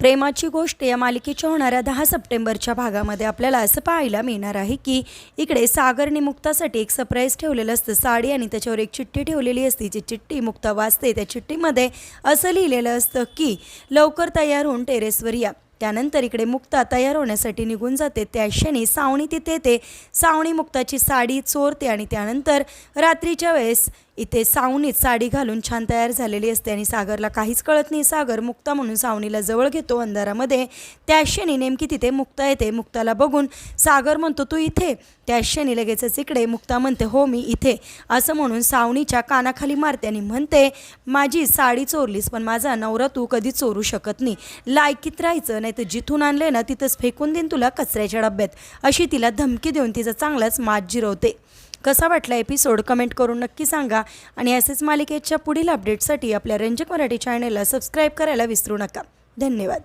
प्रेमाची गोष्ट या मालिकेच्या होणाऱ्या 10 सप्टेंबरच्या भागामध्ये आपल्याला असं पाहायला मिळणार आहे की इकडे सागरने मुक्तासाठी एक सरप्राईज ठेवलेलं असतं, साडी आणि त्याच्यावर एक चिठ्ठी ठेवलेली असते। जी चिठ्ठी मुक्ता वाचते। त्या चिठ्ठीमध्ये असं लिहिलेलं असतं की लवकर तयार होऊन टेरेसवर या। त्यानंतर इकडे मुक्ता तयार होण्यासाठी निघून जाते। त्या क्षणी सावनी तिथे येते। सावनी मुक्ताची साडी चोरते आणि त्यानंतर रात्रीच्या वेळेस इथे सावनीत साडी घालून छान तयार झालेली असते आणि सागरला काहीच कळत नाही। सागर मुक्ता म्हणून सावनीला जवळ घेतो अंधारामध्ये। त्या क्षणी नेमकी तिथे मुक्ता येते। मुक्ताला बघून सागर म्हणतो तू इथे? त्या क्षणी लगेचच इकडे मुक्ता म्हणते हो मी इथे, असं म्हणून सावनीच्या कानाखाली मारते आणि म्हणते माझी साडी चोरलीस पण माझा नवरा तू कधी चोरू शकत नाही, लायकीत राहायचं नाही तर जिथून आणले ना तिथंच फेकून देईन तुला कचऱ्याच्या डब्यात, अशी तिला धमकी देऊन तिचा चांगलाच मात जिरवते। कसा वाटला एपिसोड कमेंट करून नक्की सांगा आणि असेच मालिकेच्या पुढील अपडेटसाठी आपल्या रंजक मराठी चॅनलला सबस्क्राईब करायला विसरू नका। धन्यवाद।